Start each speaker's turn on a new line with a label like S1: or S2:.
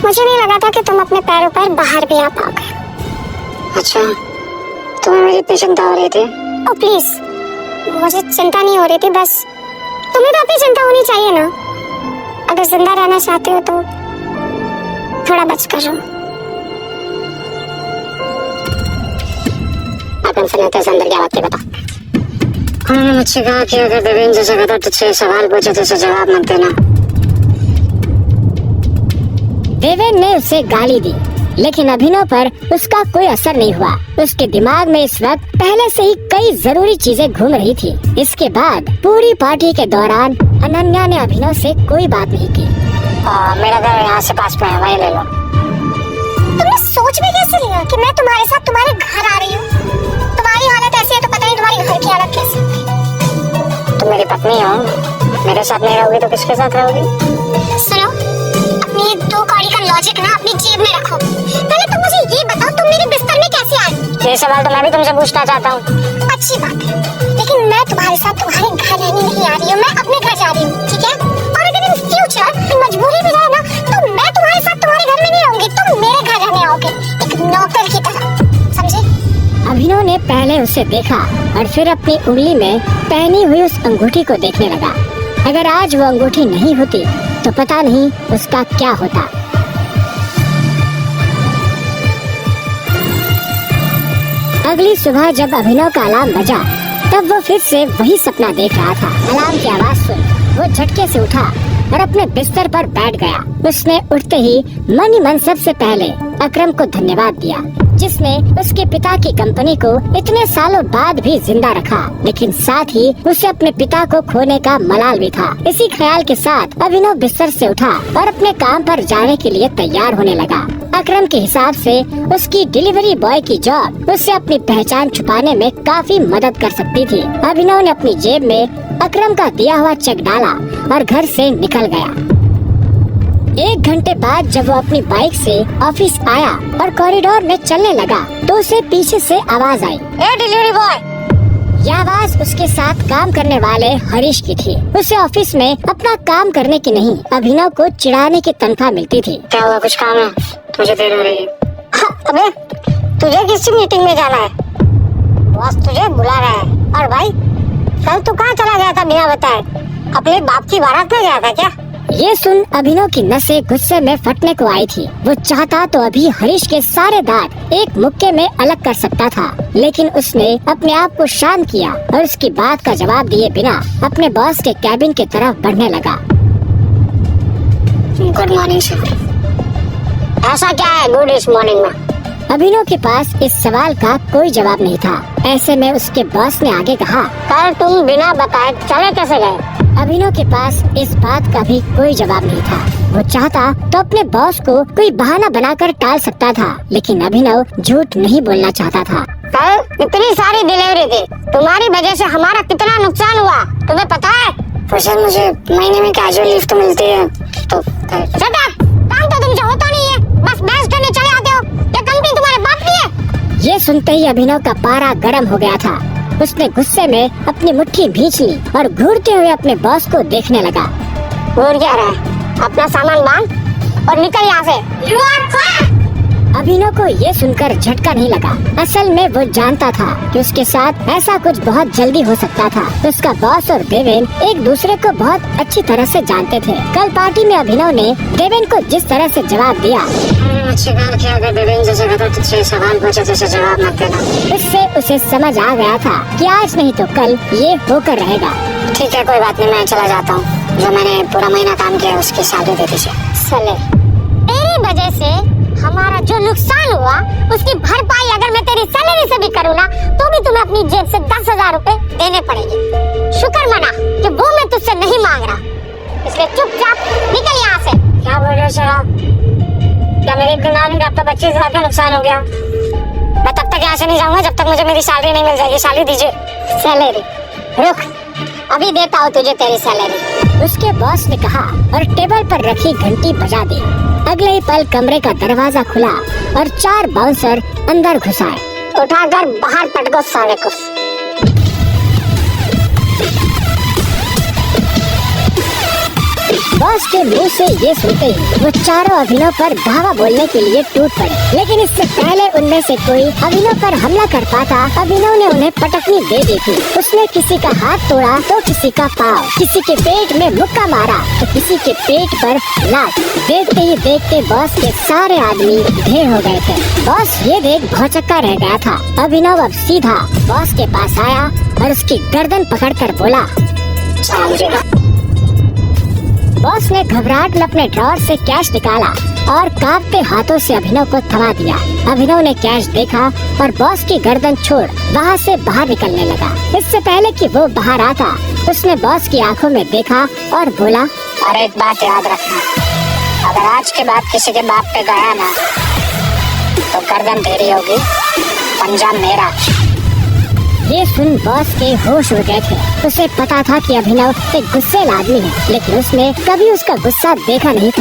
S1: मुझे नहीं लगा था कि तुम अपने पैरों पर बाहर भी आ पाओगे।
S2: अच्छा, तुम्हें मेरी इतनी चिंता हो रही थी?
S1: ओ प्लीज, मुझे चिंता नहीं हो रही थी, बस तुम्हें तो अपनी चिंता होनी चाहिए ना। अगर जिंदा रहना चाहते हो तो थोड़ा बचकर रहो।
S2: अपन सुनाते से अंदर क्या बात है, बता। उन्होंने मुझसे कहा कि अगर देवेंद्र जैसा कहता तुझसे सवाल पूछे तो उसे जवाब मत देना।
S3: देवेंद्र ने उसे गाली दी, लेकिन अभिनव पर उसका कोई असर नहीं हुआ। उसके दिमाग में इस वक्त पहले से ही कई जरूरी चीजें घूम रही थी। इसके बाद पूरी पार्टी के दौरान अनन्या ने अभिनव से कोई बात नहीं की।
S2: मेरा घर यहाँ से पास में है, वहीं ले लो।
S1: तुमने सोच में कैसे लिया कि मैं तुम्हारे साथ तुम्हारे घर आ रही हूँ? तुम्हारी हालत ऐसी है तो पता नहीं तुम्हारी घर की हालत कैसी होगी।
S2: तुम मेरी पत्नी हो, मेरे साथ नहीं रहोगी तो किसके साथ रहोगी?
S1: सुनो, अपनी दो कौड़ी का लॉजिक ना अपनी जेब में रखो। पहले तुम मुझे ये बताओ, तुम मेरे बिस्तर में कैसे आई?
S2: ये सवाल तो मैं भी तुमसे पूछना चाहता हूँ।
S1: अच्छी बात है, लेकिन मैं तुम्हारे साथ तुम्हारे घर रहने नहीं आ रही हूँ, मैं अपने घर जा रही हूँ, ठीक है? और अगर इन फ्यूचर मजबूरी भी जाए ना तो मैं तुम्हारे साथ तुम्हारे घर में नहीं रहूंगी, तुम मेरे घर रहने आओगे एक नौकर की तरह, समझे?
S3: अभिनव ने पहले उसे देखा और फिर अपनी उंगली में पहनी हुई उस अंगूठी को देखने लगा। अगर आज वो अंगूठी नहीं होती तो पता नहीं उसका क्या होता। अगली सुबह जब अभिनव का अलार्म बजा तब वो फिर से वही सपना देख रहा था। अलार्म की आवाज सुन वो झटके से उठा और अपने बिस्तर पर बैठ गया। उसने उठते ही मन ही मन सबसे पहले अकरम को धन्यवाद दिया, जिसने उसके पिता की कंपनी को इतने सालों बाद भी जिंदा रखा, लेकिन साथ ही उसे अपने पिता को खोने का मलाल भी था। इसी ख्याल के साथ अभिनव बिस्तर से उठा और अपने काम पर जाने के लिए तैयार होने लगा। अकरम के हिसाब से उसकी डिलीवरी बॉय की जॉब उसे अपनी पहचान छुपाने में काफी मदद कर सकती थी। अभिनव ने अपनी जेब में अकरम का दिया हुआ चेक डाला और घर से निकल गया। 1 घंटे बाद जब वो अपनी बाइक से ऑफिस आया और कॉरिडोर में चलने लगा तो उसे पीछे से आवाज आई,
S2: ए डिलीवरी बॉय।
S3: यह आवाज उसके साथ काम करने वाले हरीश की थी। उसे ऑफिस में अपना काम करने की नहीं, अभिनव को चिढ़ाने की तनख्वाह मिलती थी।
S2: क्या हुआ, कुछ काम है? मुझे देर हो रही है। अबे तुझे किसी मीटिंग में जाना है? बॉस तुझे बुला रहा है। और भाई कल तू कहाँ चला गया था बिना बताए? अपने बाप की बारात में गया था क्या?
S3: ये सुन अभिनव की नसें गुस्से में फटने को आई थी। वो चाहता तो अभी हरीश के सारे दांत एक मुक्के में अलग कर सकता था, लेकिन उसने अपने आप को शांत किया और उसकी बात का जवाब दिए बिना अपने बॉस के कैबिन की तरफ बढ़ने लगा।
S2: Good morning sir. ऐसा क्या है गुड इस मॉर्निंग में?
S3: अभिनव के पास इस सवाल का कोई जवाब नहीं था। ऐसे में उसके बॉस ने आगे कहा,
S2: कल तुम बिना बताए चले कैसे गए?
S3: अभिनव के पास इस बात का भी कोई जवाब नहीं था। वो चाहता तो अपने बॉस को कोई बहाना बनाकर टाल सकता था, लेकिन अभिनव झूठ नहीं बोलना चाहता था।
S2: कल इतनी सारी डिलीवरी थी, तुम्हारी वजह से हमारा कितना नुकसान हुआ तुम्हें पता है? तो सर मुझे महीने में कैजुअल लीव तो मिलती है तो काम तो तुमसे होता नहीं है, बस बहस करने चले आते हो। ये कंपनी तुम्हारे बाप की है?
S3: ये सुनते ही अभिनव का पारा गर्म हो गया था। उसने गुस्से में अपनी मुट्ठी भींच ली और घूरते हुए अपने बॉस को देखने लगा।
S2: घूर क्या रहा है? अपना सामान बांध और निकल यहाँ से।
S3: अभिनव को ये सुनकर झटका नहीं लगा। असल में वो जानता था कि उसके साथ ऐसा कुछ बहुत जल्दी हो सकता था। उसका बॉस और देवेंद्र एक दूसरे को बहुत अच्छी तरह से जानते थे। कल पार्टी में अभिनव ने देवेंद्र को जिस तरह से जवाब दिया,
S2: अगर देवेंद्र जैसे कहता तुझसे सवाल पूछे तो उसे जवाब मत देना,
S3: इससे उसे समझ आ गया था कि आज नहीं तो कल ये होकर रहेगा।
S2: ठीक है कोई बात नहीं, मैं चला जाता हूँ। जो मैंने पूरा महीना काम किया उसकी सैलरी दे दीजिए।
S1: साले, तेरी वजह से हमारा जो नुकसान हुआ उसकी भरपाई अगर मैं तेरी सैलरी से भी करूँ ना तो भी तुम्हें अपनी जेब से 10,000 रुपए देने पड़ेंगे। शुक्र मना कि वो मैं तुझसे नहीं मांग रहा, इसलिए चुपचाप निकल यहाँ से।
S2: क्या बोल रहे हो सर आप? क्या मेरे गुनाह में आपका 25,000 का नुकसान हो गया? मैं तब तक यहाँ से नहीं जाऊंगा जब तक मुझे मेरी सैलरी नहीं मिल जाएगी। सैलरी दीजिए।
S1: सैलरी? रुक, अभी देता हूँ तुझे तेरी सैलरी,
S3: उसके बॉस ने कहा और केबल पर रखी घंटी बजा दी। अगले ही पल कमरे का दरवाजा खुला और 4 बाउंसर अंदर घुस आए।
S1: उठाकर बाहर पटको साले को।
S3: बॉस के मुंह से ये सुनते ही वो चारों अभिनव पर धावा बोलने के लिए टूट पड़े, लेकिन इससे पहले उनमें से कोई अभिनव पर हमला कर पाता, अभिनव ने उन्हें पटकनी दे दी थी। उसने किसी का हाथ तोड़ा तो किसी का पाँव, किसी के पेट में मुक्का मारा तो किसी के पेट पर लात। देखते ही देखते बॉस के सारे आदमी ढेर हो गए थे। बॉस ये देख भौचक्का रह गया था। अभिनव अब सीधा बॉस के पास आया और उसकी गर्दन पकड़कर बोला, बॉस ने घबराहट में अपने ड्रॉअर से कैश निकाला और कांपते हाथों से अभिनव को थमा दिया। अभिनव ने कैश देखा और बॉस की गर्दन छोड़ वहाँ से बाहर निकलने लगा। इससे पहले कि वो बाहर आता, उसने बॉस की आंखों में देखा और बोला,
S2: और एक बात याद रखना, अगर आज के बाद किसी के बाप पे गया ना तो गर्दन तेरी होगी, पंजा मेरा।
S3: ये सुन बॉस के होश उड़ गए थे। उसे पता था कि अभिनव एक गुस्सैल आदमी है, लेकिन उसने कभी उसका गुस्सा देखा नहीं था।